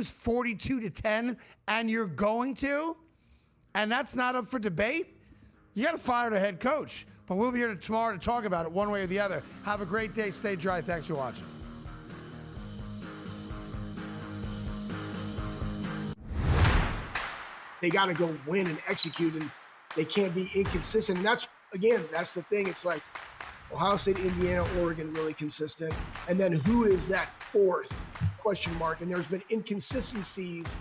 lose 42-10 and you're going to, and that's not up for debate, you got to fire the head coach. But we'll be here tomorrow to talk about it one way or the other. Have a great day. Stay dry. Thanks for watching. They got to go win and execute, and they can't be inconsistent. And that's the thing. It's like Ohio State, Indiana, Oregon really consistent. And then who is that fourth question mark? And there's been inconsistencies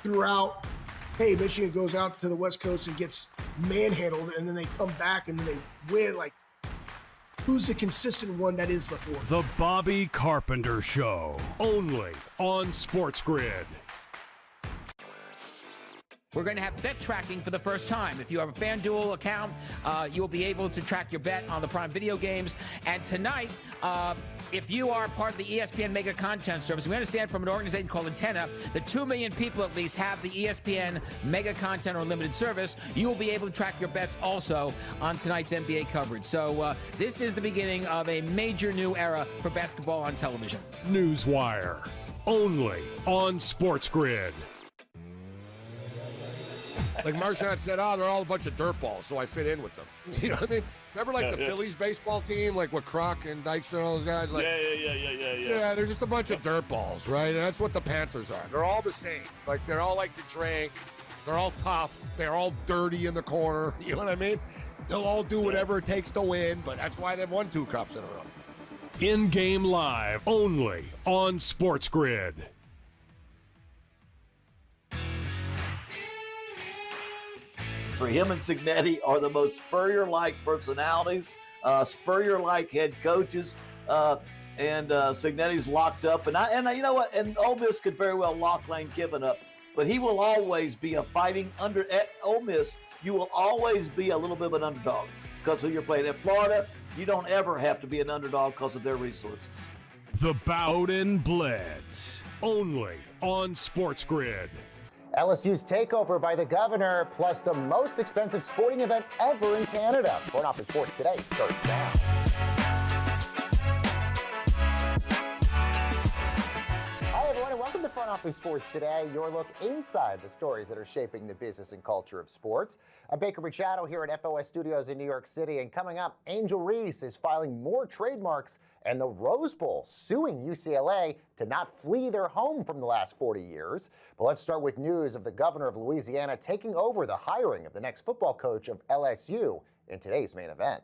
throughout. Hey, Michigan goes out to the West Coast and gets manhandled, and then they come back and then they win. Like, who's the consistent one that is the fourth? The Bobby Carpenter Show, only on SportsGrid. We're going to have bet tracking for the first time. If you have a FanDuel account, you'll be able to track your bet on the Prime Video games. And tonight, if you are part of the ESPN Mega Content Service, we understand from an organization called Antenna that 2 million people at least have the ESPN Mega Content or Unlimited service. You will be able to track your bets also on tonight's NBA coverage. So this is the beginning of a major new era for basketball on television. Newswire, only on SportsGrid. Like Marchand said, they're all a bunch of dirtballs, so I fit in with them. You know what I mean? Remember, like, the Phillies baseball team, like, with Kroc and Dykstra and all those guys? Like, yeah, they're just a bunch of dirtballs, right? And that's what the Panthers are. They're all the same. Like, they're all like to drink. They're all tough. They're all dirty in the corner. You know what I mean? They'll all do whatever it takes to win, but that's why they've won 2 cups in a row. In-game live, only on SportsGrid. For him and Cignetti are the most Spurrier-like personalities, Spurrier-like head coaches, and Cignetti's locked up. And you know what? And Ole Miss could very well lock Lane Kiffin up, but he will always be a fighting under. At Ole Miss, you will always be a little bit of an underdog because of your playing. At Florida, you don't ever have to be an underdog because of their resources. The Bowden Blitz, only on SportsGrid. LSU's takeover by the governor, plus the most expensive sporting event ever in Canada. Front Office Sports Today starts now. Hi, everyone, and welcome to Front Office Sports Today, your look inside the stories that are shaping the business and culture of sports. I'm Baker Machado here at FOS Studios in New York City, and coming up, Angel Reese is filing more trademarks, and the Rose Bowl suing UCLA to not flee their home from the last 40 years. But let's start with news of the governor of Louisiana taking over the hiring of the next football coach of LSU in today's main event.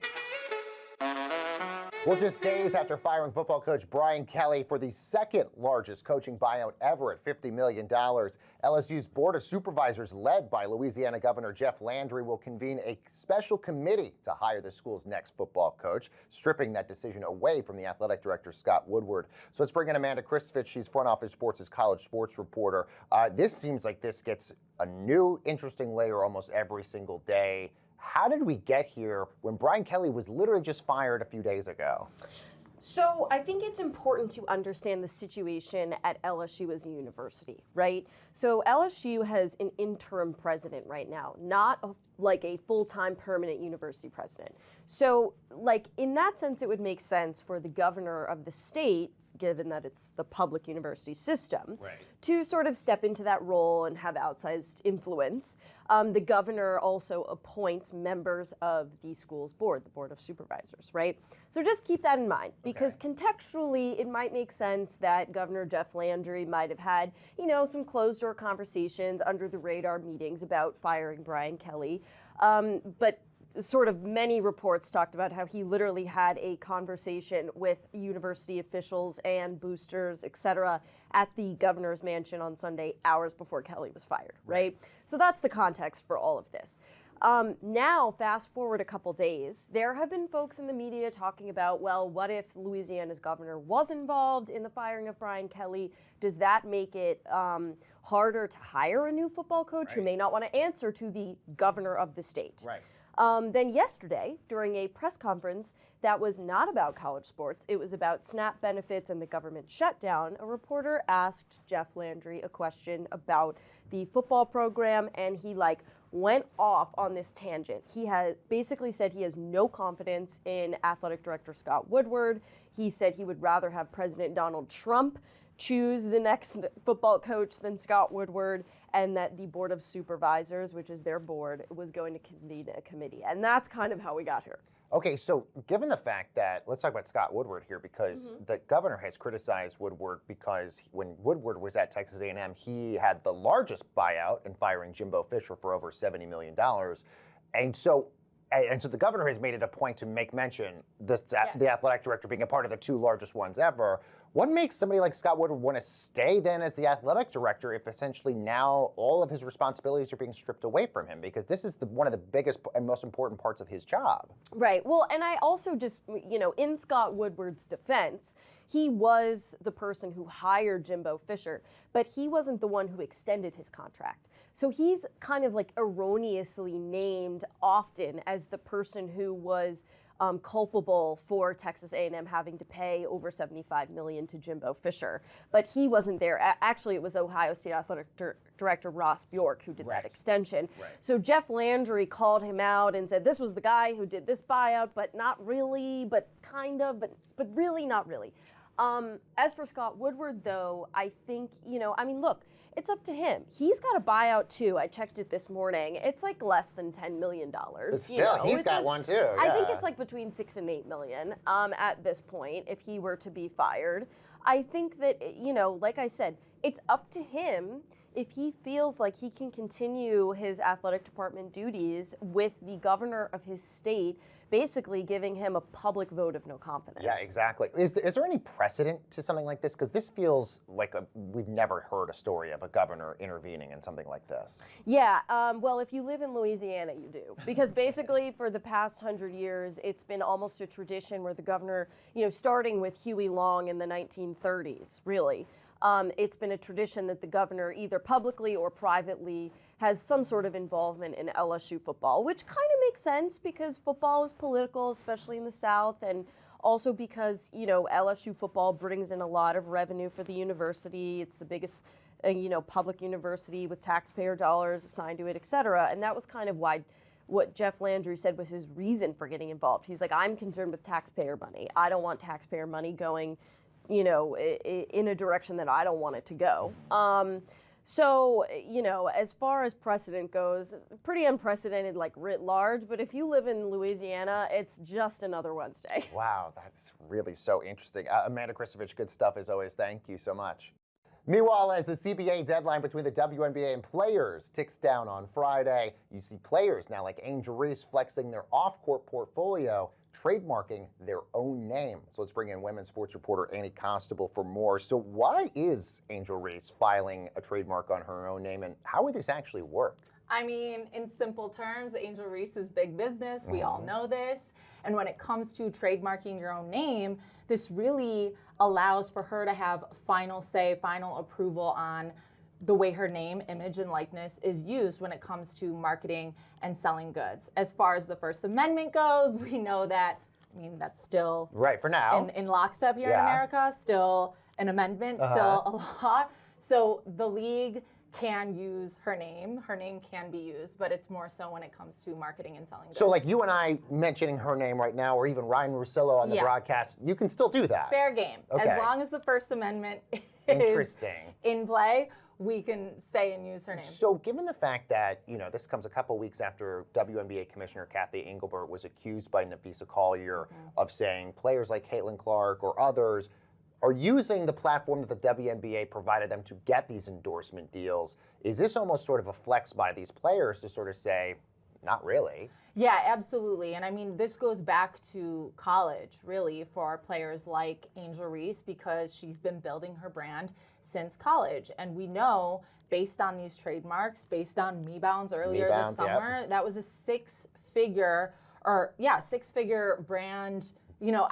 Well, just days after firing football coach Brian Kelly for the second largest coaching buyout ever at $50 million, LSU's Board of Supervisors, led by Louisiana Governor Jeff Landry, will convene a special committee to hire the school's next football coach, stripping that decision away from the athletic director, Scott Woodward. So let's bring in Amanda Kristovich. She's Front Office Sports' college sports reporter. This seems like this gets a new, interesting layer almost every single day. How did we get here when Brian Kelly was literally just fired a few days ago? So I think it's important to understand the situation at LSU as a university, right? So LSU has an interim president right now, not like a full-time permanent university president. So like in that sense, it would make sense for the governor of the state, given that it's the public university system, to sort of step into that role and have outsized influence. The governor also appoints members of the school's board, the Board of Supervisors, right? So just keep that in mind, because contextually, it might make sense that Governor Jeff Landry might have had, you know, some closed-door conversations, under-the-radar meetings about firing Brian Kelly. But sort of many reports talked about how he literally had a conversation with university officials and boosters, et cetera, at the governor's mansion on Sunday, hours before Kelly was fired, right? So that's the context for all of this. Now, fast forward a couple days, there have been folks in the media talking about, well, what if Louisiana's governor was involved in the firing of Brian Kelly? Does that make it harder to hire a new football coach who may not want to answer to the governor of the state? Then yesterday, during a press conference that was not about college sports, it was about SNAP benefits and the government shutdown, a reporter asked Jeff Landry a question about the football program, and he went off on this tangent. He had basically said he has no confidence in athletic director Scott Woodward. He said he would rather have President Donald Trump choose the next football coach than Scott Woodward, and that the Board of Supervisors, which is their board, was going to convene a committee. And that's kind of how we got here. Okay, so given the fact that, let's talk about Scott Woodward here, because the governor has criticized Woodward because when Woodward was at Texas A&M, he had the largest buyout in firing Jimbo Fisher for over $70 million. And so the governor has made it a point to make mention the athletic director being a part of the two largest ones ever. What makes somebody like Scott Woodward want to stay then as the athletic director if essentially now all of his responsibilities are being stripped away from him? Because this is one of the biggest and most important parts of his job. Right. Well, and I also just, in Scott Woodward's defense, he was the person who hired Jimbo Fisher, but he wasn't the one who extended his contract. So he's kind of like erroneously named often as the person who was culpable for Texas A&M having to pay over $75 million to Jimbo Fisher, but he wasn't there. Actually, it was Ohio State Athletic Director Ross Bjork who did that extension. Right. So Jeff Landry called him out and said, this was the guy who did this buyout, but not really, but kind of, but really not really. As for Scott Woodward, though, I think, look, it's up to him. He's got a buyout, too. I checked it this morning. It's like less than $10 million. But still, he's got one, too. Yeah. I think it's like between $6 and $8 million at this point if he were to be fired. I think that, like I said, it's up to him if he feels like he can continue his athletic department duties with the governor of his state basically giving him a public vote of no confidence. Yeah, exactly. Is there any precedent to something like this? Because this feels like we've never heard a story of a governor intervening in something like this. Yeah, well, if you live in Louisiana, you do. Because basically for the past 100 years, it's been almost a tradition where the governor, starting with Huey Long in the 1930s, really, it's been a tradition that the governor either publicly or privately has some sort of involvement in LSU football, which kind of makes sense because football is political, especially in the South, and also because, LSU football brings in a lot of revenue for the university. It's the biggest, public university with taxpayer dollars assigned to it, et cetera. And that was kind of why what Jeff Landry said was his reason for getting involved. He's like, I'm concerned with taxpayer money. I don't want taxpayer money going in a direction that I don't want it to go. So, as far as precedent goes, pretty unprecedented, like writ large, but if you live in Louisiana, it's just another Wednesday. Wow, that's really so interesting. Amanda Kristovich, good stuff as always. Thank you so much. Meanwhile, as the CBA deadline between the WNBA and players ticks down on Friday, you see players now like Angel Reese flexing their off-court portfolio, trademarking their own name. So let's bring in women's sports reporter Annie Constable for more. So why is Angel Reese filing a trademark on her own name, and how would this actually work? I mean, in simple terms, Angel Reese is big business. We all know this. And when it comes to trademarking your own name, this really allows for her to have final say, final approval on the way her name, image, and likeness is used when it comes to marketing and selling goods. As far as the First Amendment goes, we know that, that's still right for now in lockstep here in America, still an amendment, still a law. So the league can use her name can be used, but it's more so when it comes to marketing and selling goods. So like you and I mentioning her name right now, or even Ryan Russillo on the broadcast, you can still do that. Fair game. Okay. As long as the First Amendment is in play, we can say and use her name. So given the fact that, this comes a couple weeks after WNBA Commissioner Kathy Engelbert was accused by Nafisa Collier of saying players like Caitlin Clark or others are using the platform that the WNBA provided them to get these endorsement deals, is this almost sort of a flex by these players to sort of say, not really? Yeah, absolutely. And this goes back to college, really, for players like Angel Reese, because she's been building her brand since college. And we know, based on these trademarks, based on MeBounds earlier this summer, that was a six-figure brand,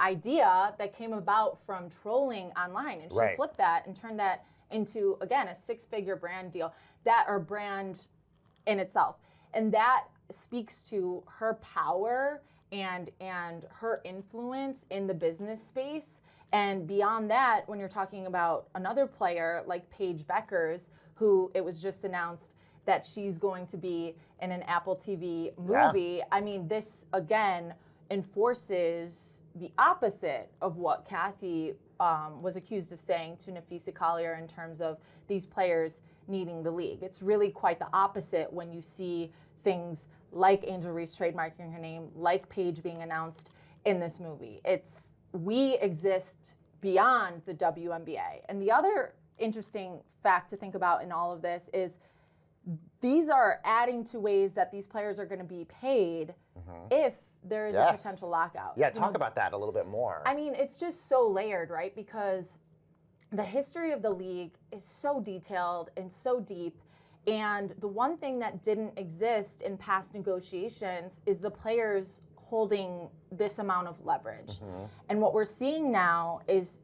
idea that came about from trolling online. And she flipped that and turned that into, again, a six-figure brand deal, brand in itself. And that speaks to her power and her influence in the business space. And beyond that, when you're talking about another player like Paige Beckers, who it was just announced that she's going to be in an Apple TV movie. This again enforces the opposite of what Kathy was accused of saying to Nafisa Collier in terms of these players needing the league. It's really quite the opposite when you see things like Angel Reese trademarking her name, like Paige being announced in this movie. We exist beyond the WNBA. And the other interesting fact to think about in all of this is these are adding to ways that these players are going to be paid if there is a potential lockout. Yeah, talk about that a little bit more. I mean, it's just so layered, right? Because the history of the league is so detailed and so deep. And the one thing that didn't exist in past negotiations is the players holding this amount of leverage. And what we're seeing now is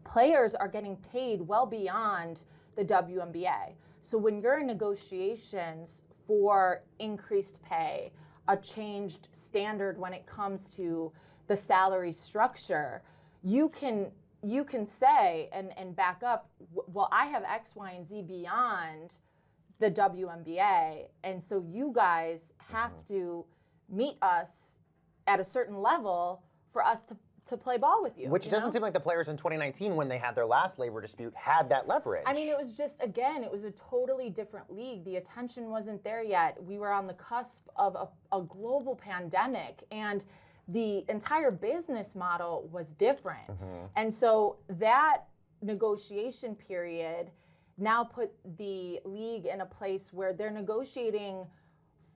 players are getting paid well beyond the WNBA. So when you're in negotiations for increased pay, a changed standard when it comes to the salary structure, you can say and back up, well, I have X, Y, and Z beyond the WNBA, and so you guys have to meet us at a certain level for us to play ball with you. Which doesn't seem like the players in 2019, when they had their last labor dispute, had that leverage. I mean, it was just, again, it was a totally different league. The attention wasn't there yet. We were on the cusp of a global pandemic, and the entire business model was different. And so that negotiation period now put the league in a place where they're negotiating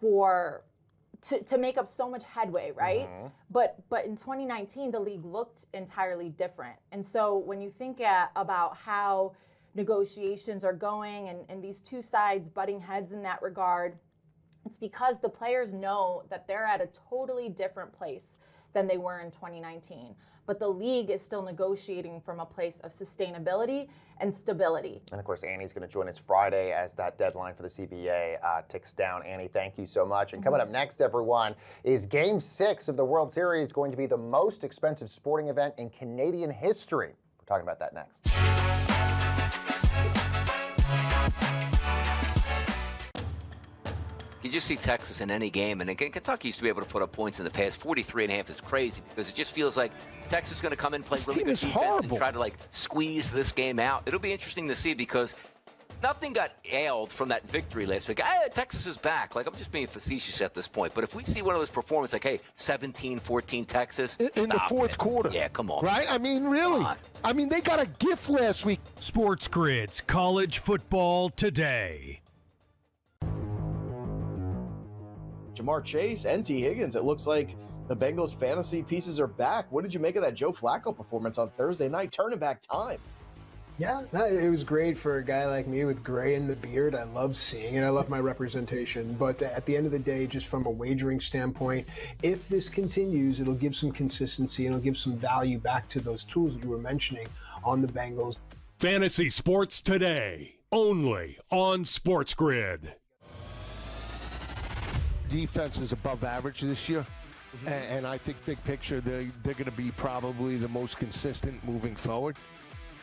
to make up so much headway, right? But in 2019, the league looked entirely different. And so when you think about how negotiations are going and these two sides butting heads in that regard, it's because the players know that they're at a totally different place than they were in 2019. But the league is still negotiating from a place of sustainability and stability. And of course, Annie's going to join us Friday as that deadline for the CBA ticks down. Annie, thank you so much. And coming up next, everyone, is Game 6 of the World Series going to be the most expensive sporting event in Canadian history? We're talking about that next. You just see Texas in any game, and again, Kentucky used to be able to put up points in the past. 43.5 is crazy because it just feels like Texas is going to come in, play really good defense, and try to squeeze this game out. It'll be interesting to see because nothing got ailed from that victory last week. Texas is back. I'm just being facetious at this point, but if we see one of those performances, 17-14 Texas in the fourth quarter, yeah, come on, right? I mean, really? I mean, they got a gift last week. SportsGrid's College Football Today. Jamar Chase and T. Higgins, it looks like the Bengals fantasy pieces are back. What did you make of that Joe Flacco performance on Thursday night? Turning back time. Yeah, it was great for a guy like me with gray in the beard. I love seeing it. I love my representation. But at the end of the day, just from a wagering standpoint, if this continues, it'll give some consistency and it'll give some value back to those tools that you were mentioning on the Bengals. Fantasy Sports Today, only on SportsGrid. Defense is above average this year, and I think big picture they're going to be probably the most consistent moving forward.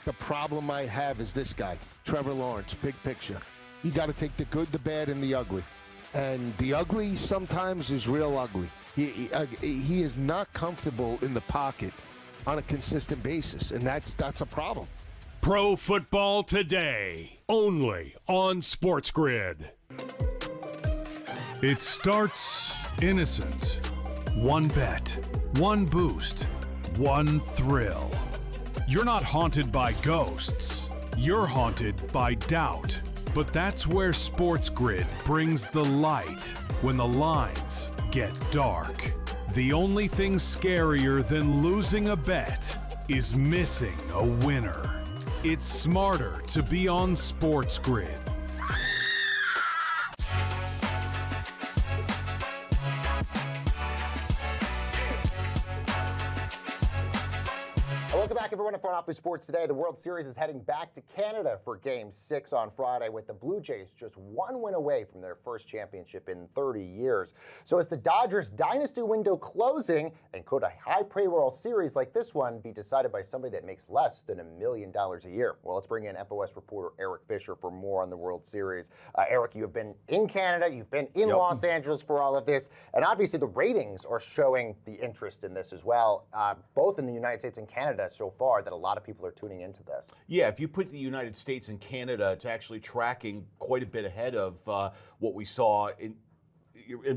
The problem I have is this guy, Trevor Lawrence, big picture. You got to take the good, the bad, and the ugly. And the ugly sometimes is real ugly. He is not comfortable in the pocket on a consistent basis, and that's a problem. Pro Football Today, only on SportsGrid. It starts innocent. One bet, one boost, one thrill. You're not haunted by ghosts. You're haunted by doubt. But that's where SportsGrid brings the light when the lines get dark. The only thing scarier than losing a bet is missing a winner. It's smarter to be on SportsGrid. everyone to Front Office Sports today. The World Series is heading back to Canada for Game 6 on Friday, with the Blue Jays just one win away from their first championship in 30 years. So is the Dodgers' dynasty window closing, and could a high payroll series like this one be decided by somebody that makes less than $1 million a year? Well, let's bring in FOS reporter Eric Fisher for more on the World Series. Eric, you have been in Canada, you've been in Los Angeles for all of this, and obviously the ratings are showing the interest in this as well, both in the United States and Canada so far, that a lot of people are tuning into this. Yeah, if you put the United States and Canada, it's actually tracking quite a bit ahead of what we saw in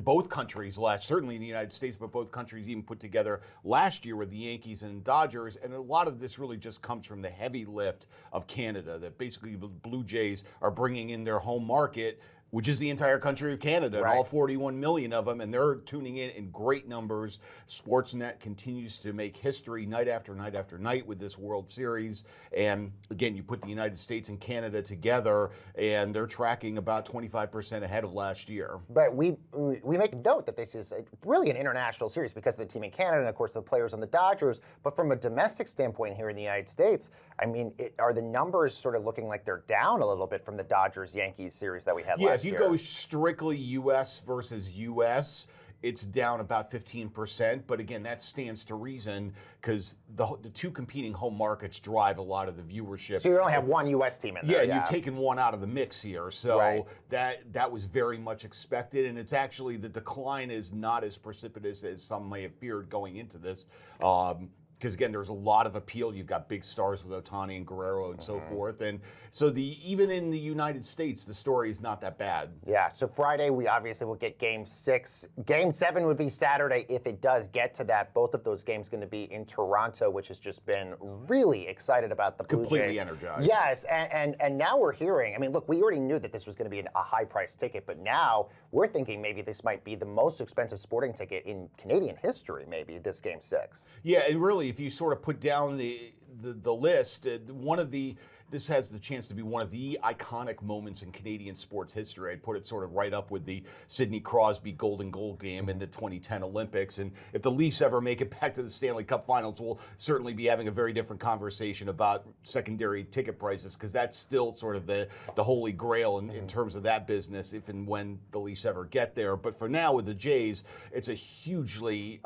both countries certainly in the United States, but both countries even put together last year with the Yankees and Dodgers. And a lot of this really just comes from the heavy lift of Canada, that basically the Blue Jays are bringing in their home market, which is the entire country of Canada, and all 41 million of them, and they're tuning in great numbers. Sportsnet continues to make history night after night after night with this World Series. And again, you put the United States and Canada together, and they're tracking about 25% ahead of last year. But we make note that this is really an international series because of the team in Canada and, of course, the players on the Dodgers. But from a domestic standpoint here in the United States, I mean, are the numbers sort of looking like they're down a little bit from the Dodgers-Yankees series that we had last year? If you go strictly U.S. versus U.S., it's down about 15%. But again, that stands to reason because the two competing home markets drive a lot of the viewership. So you only have one U.S. team in there. Yeah, you've taken one out of the mix here. So that was very much expected. And it's actually, the decline is not as precipitous as some may have feared going into this. Because again, there's a lot of appeal. You've got big stars with Ohtani and Guerrero and so forth, and so even in the United States, the story is not that bad. Yeah. So Friday, we obviously will get Game 6. Game 7 would be Saturday if it does get to that. Both of those games going to be in Toronto, which has just been really excited about the Blue Jays. Completely energized. Yes, and now we're hearing. I mean, look, we already knew that this was going to be a high-priced ticket, but now we're thinking maybe this might be the most expensive sporting ticket in Canadian history. Maybe this Game 6. Yeah, and really, if you sort of put down the list, this has the chance to be one of the iconic moments in Canadian sports history. I'd put it sort of right up with the Sidney Crosby Golden Goal game in the 2010 Olympics. And if the Leafs ever make it back to the Stanley Cup Finals, we'll certainly be having a very different conversation about secondary ticket prices, because that's still sort of the holy grail in terms of that business, if and when the Leafs ever get there. But for now, with the Jays, it's a hugely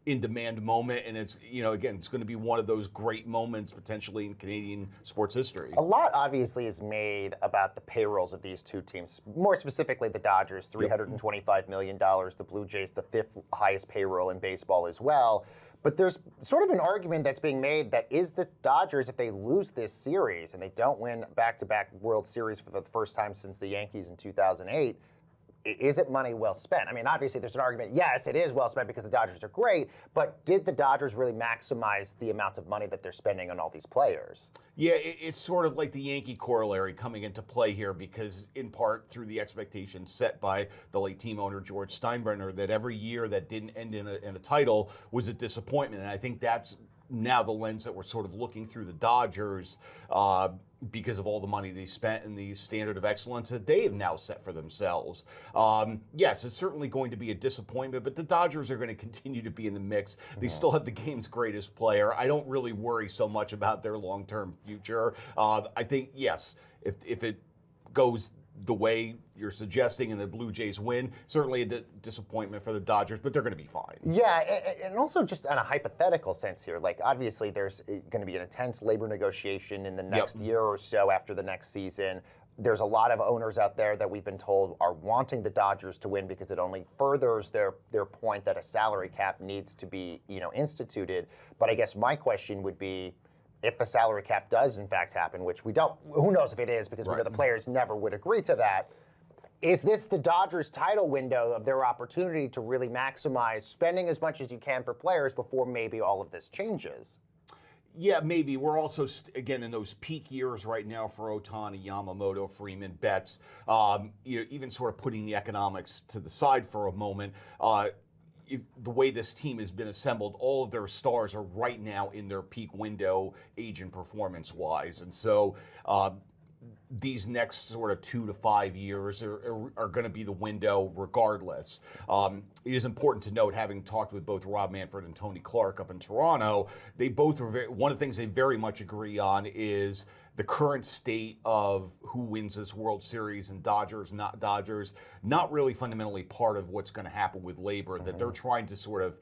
in-demand moment, and it's, again, it's going to be one of those great moments potentially in Canadian sports history. A lot obviously is made about the payrolls of these two teams, more specifically the Dodgers, $325 million, the Blue Jays, the 5th highest payroll in baseball as well. But there's sort of an argument that's being made that is the Dodgers, if they lose this series and they don't win back-to-back World Series for the first time since the Yankees in 2008, is it money well spent? I mean, obviously there's an argument, yes, it is well spent because the Dodgers are great, but did the Dodgers really maximize the amount of money that they're spending on all these players? Yeah, it's sort of like the Yankee corollary coming into play here, because in part through the expectations set by the late team owner George Steinbrenner, that every year that didn't end in a title was a disappointment. And I think that's now the lens that we're sort of looking through the Dodgers, because of all the money they spent and the standard of excellence that they have now set for themselves. Yes, it's certainly going to be a disappointment, but the Dodgers are going to continue to be in the mix. They still have the game's greatest player. I don't really worry so much about their long-term future. I think, yes, if it goes the way you're suggesting and the Blue Jays win, certainly a disappointment for the Dodgers, but they're going to be fine. Yeah, and also just on a hypothetical sense here, like obviously there's going to be an intense labor negotiation in the next year or so after the next season. There's a lot of owners out there that we've been told are wanting the Dodgers to win because it only furthers their point that a salary cap needs to be, instituted. But I guess my question would be, if a salary cap does in fact happen, which we don't, who knows if it is, because we know the players never would agree to that. Is this the Dodgers' title window of their opportunity to really maximize spending as much as you can for players before maybe all of this changes? Yeah, maybe. We're also, again, in those peak years right now for Ohtani, Yamamoto, Freeman, Betts, even sort of putting the economics to the side for a moment. The way this team has been assembled, all of their stars are right now in their peak window, age and performance-wise. And so these next sort of 2 to 5 years are going to be the window regardless. It is important to note, having talked with both Rob Manfred and Tony Clark up in Toronto, they both were one of the things they very much agree on is the current state of who wins this World Series and Dodgers, not Dodgers, not really fundamentally part of what's going to happen with labor, that they're trying to sort of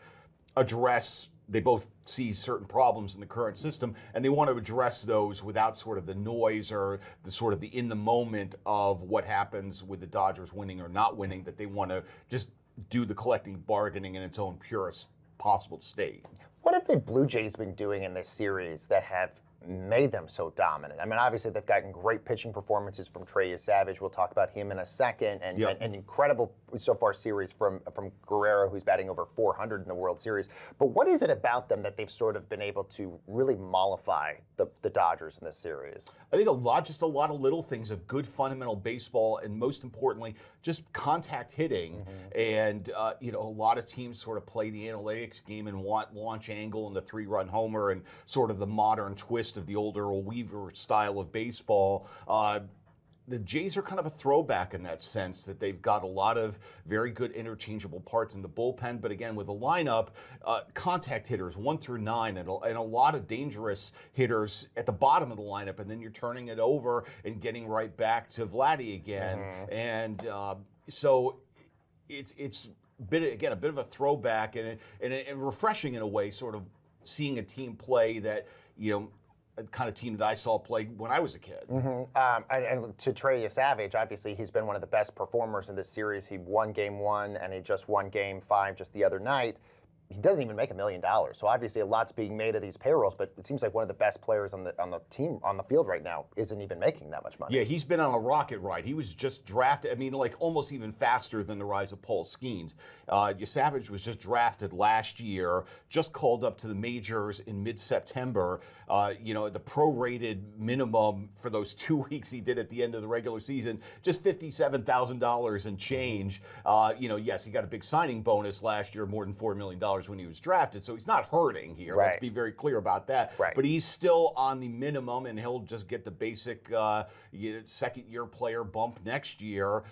address. They both see certain problems in the current system, and they want to address those without sort of the noise or the sort of the in the moment of what happens with the Dodgers winning or not winning, that they want to just do the collective bargaining in its own purest possible state. What have the Blue Jays been doing in this series that have made them so dominant? I mean, obviously they've gotten great pitching performances from Trey Savage. We'll talk about him in a second, and an incredible so far series from Guerrero, who's batting over 400 in the World Series. But what is it about them that they've sort of been able to really mollify the Dodgers in this series? I think just a lot of little things of good fundamental baseball, and most importantly, just contact hitting. And a lot of teams sort of play the analytics game and want launch angle and the 3-run homer and sort of the modern twist of the older Earl Weaver style of baseball. The Jays are kind of a throwback in that sense, that they've got a lot of very good interchangeable parts in the bullpen. But again, with a lineup, contact hitters 1 through 9, and a lot of dangerous hitters at the bottom of the lineup. And then you're turning it over and getting right back to Vladdy again. And so it's a bit of a throwback and refreshing in a way, sort of seeing a team play that, a kind of team that I saw play when I was a kid. And to Trey Savage, obviously he's been one of the best performers in this series. He won Game 1 and he just won Game 5 just the other night. He doesn't even make $1 million. So obviously a lot's being made of these payrolls, but it seems like one of the best players on the team on the field right now isn't even making that much money. Yeah, he's been on a rocket ride. He was just drafted, almost even faster than the rise of Paul Skeens. Savage was just drafted last year, just called up to the majors in mid-September. The prorated minimum for those 2 weeks he did at the end of the regular season, just $57,000 and change. Yes, he got a big signing bonus last year, more than $4 million when he was drafted, so he's not hurting here. Let's be very clear about that. But he's still on the minimum, and he'll just get the basic second-year player bump next year.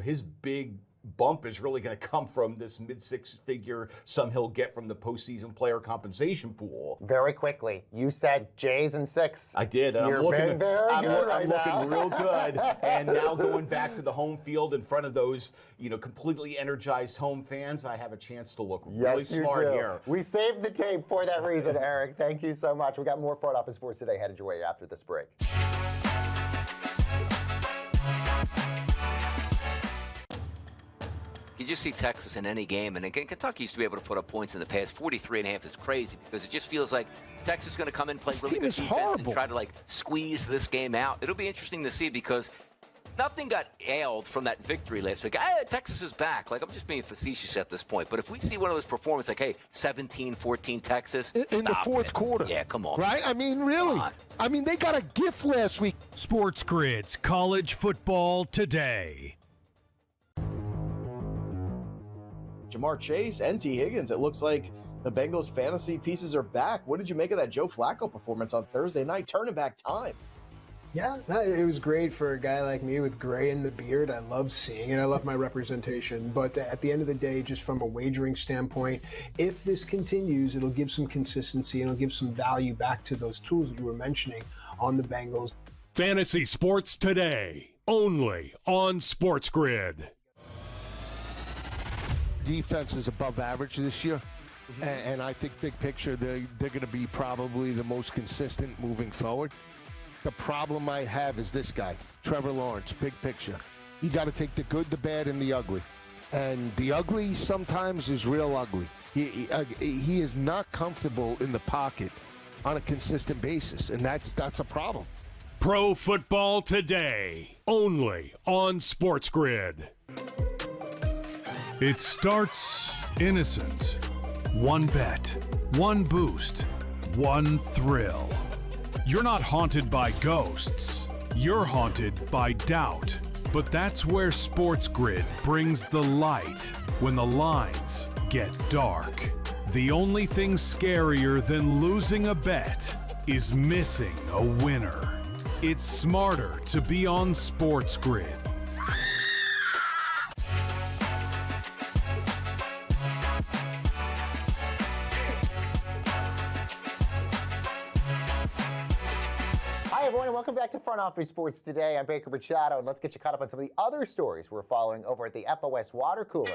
His big bump is really going to come from this mid-6-figure sum he'll get from the postseason player compensation pool. Very quickly, you said Jays and 6. I did. And I'm looking real good. And now going back to the home field in front of those, completely energized home fans, I have a chance to look really smart here. We saved the tape for that reason, Eric. Thank you so much. We got more Front Office Sports Today headed your way after this break. You just see Texas in any game, and again, Kentucky used to be able to put up points in the past. 43.5 is crazy because it just feels like Texas is going to come in, play really good defense, and try to squeeze this game out. It'll be interesting to see because nothing got ailed from that victory last week. Texas is back. I'm just being facetious at this point. But if we see one of those performances, 17-14 Texas. In the fourth quarter. Yeah, come on. Right? Really. They got a gift last week. SportsGrid's College Football Today. Jamar Chase and T. Higgins. It looks like the Bengals fantasy pieces are back. What did you make of that Joe Flacco performance on Thursday night? Turning back time. Yeah, it was great for a guy like me with gray in the beard. I love seeing it. I love my representation. But at the end of the day, just from a wagering standpoint, if this continues, it'll give some consistency and it'll give some value back to those tools that you were mentioning on the Bengals. Fantasy Sports Today, only on SportsGrid. Defense is above average this year, and I think big picture they're going to be probably the most consistent moving forward. The problem I have is this guy, Trevor Lawrence, big picture. You got to take the good, the bad, and the ugly. And the ugly sometimes is real ugly. He is not comfortable in the pocket on a consistent basis, and that's a problem. Pro Football Today, only on SportsGrid. It starts innocent. One bet, one boost, one thrill. You're not haunted by ghosts. You're haunted by doubt. But that's where SportsGrid brings the light when the lines get dark. The only thing scarier than losing a bet is missing a winner. It's smarter to be on SportsGrid. Hi, everyone, and welcome back to Front Office Sports Today. I'm Baker Machado, and let's get you caught up on some of the other stories we're following over at the FOS Water Cooler.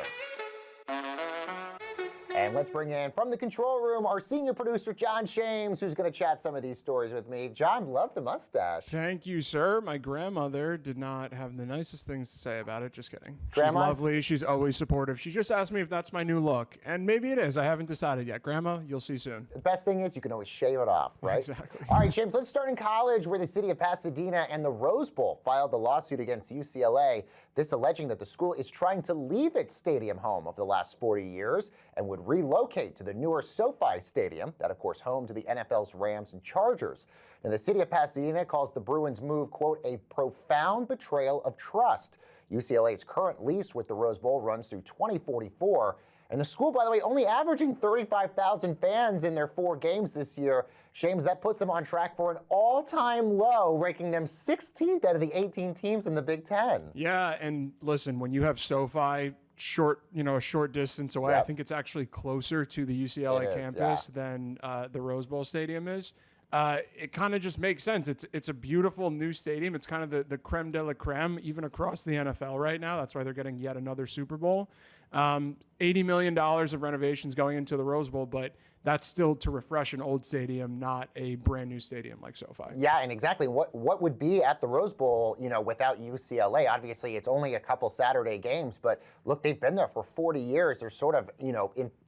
And let's bring in from the control room our senior producer, John Shames, who's going to chat some of these stories with me. John, love the mustache. Thank you, sir. My grandmother did not have the nicest things to say about it. Just kidding. Grandma's? She's lovely. She's always supportive. She just asked me if that's my new look. And maybe it is. I haven't decided yet. Grandma, you'll see soon. The best thing is you can always shave it off, right? Exactly. All right, James, let's start in college, where the city of Pasadena and the Rose Bowl filed a lawsuit against UCLA, this alleging that the school is trying to leave its stadium home of the last 40 years and would relocate to the newer SoFi Stadium, that of course home to the NFL's Rams and Chargers. Now, the city of Pasadena calls the Bruins' move, quote, a profound betrayal of trust. UCLA's current lease with the Rose Bowl runs through 2044. And the school, by the way, only averaging 35,000 fans in their 4 games this year. Shames, that puts them on track for an all-time low, ranking them 16th out of the 18 teams in the Big Ten. Yeah, and listen, when you have SoFi a short distance away, I think it's actually closer to the UCLA campus than the Rose Bowl Stadium is. It kind of just makes sense. It's a beautiful new stadium. It's kind of the creme de la creme, even across the NFL right now. That's why they're getting yet another Super Bowl. $80 million of renovations going into the Rose Bowl, but that's still to refresh an old stadium, not a brand new stadium like SoFi. Yeah, and exactly what would be at the Rose Bowl, without UCLA? Obviously, it's only a couple Saturday games, but look, they've been there for 40 years. They're sort of,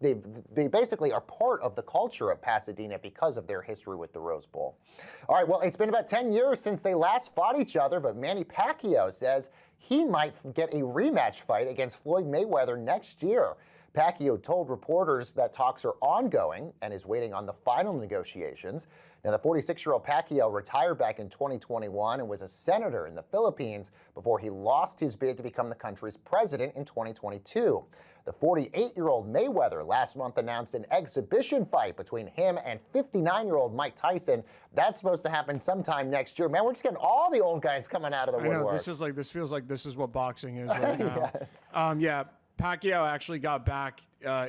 they basically are part of the culture of Pasadena because of their history with the Rose Bowl. All right, well, it's been about 10 years since they last fought each other, but Manny Pacquiao says he might get a rematch fight against Floyd Mayweather next year. Pacquiao told reporters that talks are ongoing and is waiting on the final negotiations. Now, the 46-year-old Pacquiao retired back in 2021 and was a senator in the Philippines before he lost his bid to become the country's president in 2022. The 48-year-old Mayweather last month announced an exhibition fight between him and 59-year-old Mike Tyson. That's supposed to happen sometime next year. Man, we're just getting all the old guys coming out of the woodwork. I know, this feels like this is what boxing is right now. Yes. Pacquiao actually got back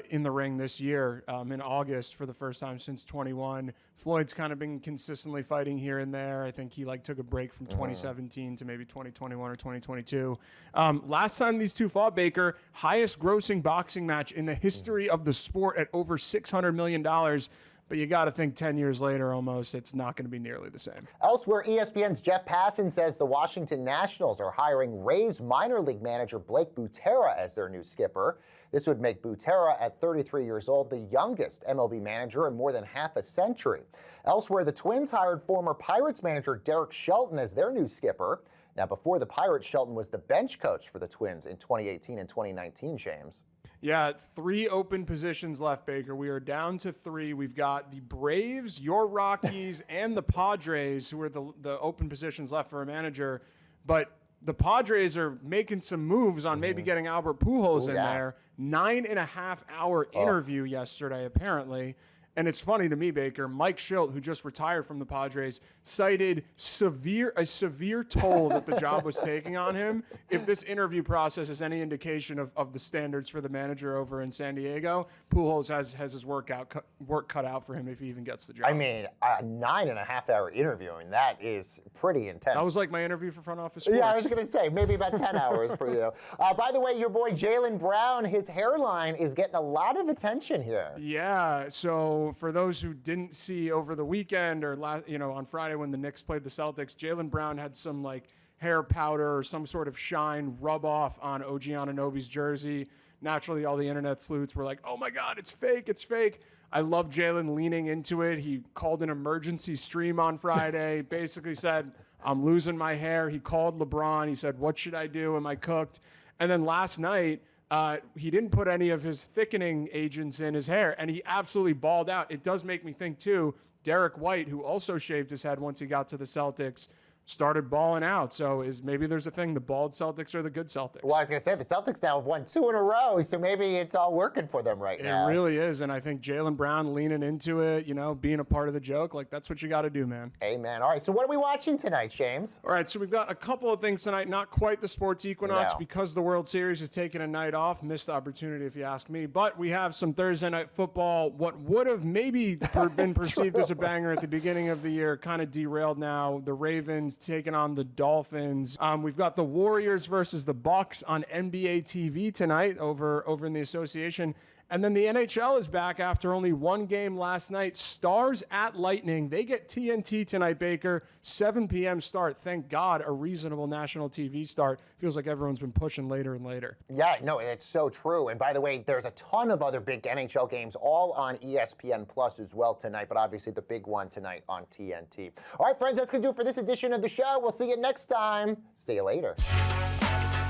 in the ring this year in August for the first time since 21. Floyd's kind of been consistently fighting here and there. I think he took a break from 2017 to maybe 2021 or 2022. Last time these two fought, Baker, highest grossing boxing match in the history of the sport at over $600 million. But you got to think 10 years later, almost, it's not going to be nearly the same. Elsewhere, ESPN's Jeff Passan says the Washington Nationals are hiring Rays minor league manager Blake Butera as their new skipper. This would make Butera, at 33 years old, the youngest MLB manager in more than half a century. Elsewhere, the Twins hired former Pirates manager Derek Shelton as their new skipper. Now, before the Pirates, Shelton was the bench coach for the Twins in 2018 and 2019, James. Yeah, 3 open positions left, Baker. We are down to 3. We've got the Braves, your Rockies, and the Padres, who are the open positions left for a manager. But the Padres are making some moves on maybe getting Albert Pujols in there. 9.5-hour interview yesterday, apparently. And it's funny to me, Baker, Mike Schilt, who just retired from the Padres, cited a severe toll that the job was taking on him. If this interview process is any indication of the standards for the manager over in San Diego, Pujols has his work cut out for him if he even gets the job. I mean, a 9.5-hour interview, and that is pretty intense. That was like my interview for Front Office Sports. Yeah, I was going to say, maybe about 10 hours for you. By the way, your boy Jaylen Brown, his hairline is getting a lot of attention here. Yeah, so for those who didn't see over the weekend or on Friday when the Knicks played the Celtics, Jaylen Brown had some hair powder or some sort of shine rub off on OG Anunoby's jersey. Naturally, all the internet sleuths were like, "Oh my God, it's fake! It's fake!" I love Jaylen leaning into it. He called an emergency stream on Friday. Basically said, "I'm losing my hair." He called LeBron. He said, "What should I do? Am I cooked?" And then last night, he didn't put any of his thickening agents in his hair, and he absolutely balled out. It does make me think, too, Derek White, who also shaved his head once he got to the Celtics, started balling out. So maybe there's a thing, the bald Celtics are the good Celtics. Well, I was going to say, the Celtics now have won 2 in a row, so maybe it's all working for them right now. It really is, and I think Jaylen Brown leaning into it, being a part of the joke, that's what you got to do, man. Amen. All right, so what are we watching tonight, James? All right, so we've got a couple of things tonight, not quite the sports equinox because the World Series is taking a night off. Missed the opportunity, if you ask me, but we have some Thursday night football. What would have maybe been perceived as a banger at the beginning of the year kind of derailed now. The Ravens taking on the Dolphins. We've got the Warriors versus the Bucks on NBA TV tonight over in the association. And then the NHL is back after only one game last night. Stars at Lightning. They get TNT tonight, Baker. 7 p.m. start. Thank God, a reasonable national TV start. Feels like everyone's been pushing later and later. Yeah, no, it's so true. And by the way, there's a ton of other big NHL games all on ESPN Plus as well tonight, but obviously the big one tonight on TNT. All right, friends, that's going to do it for this edition of the show. We'll see you next time. See you later.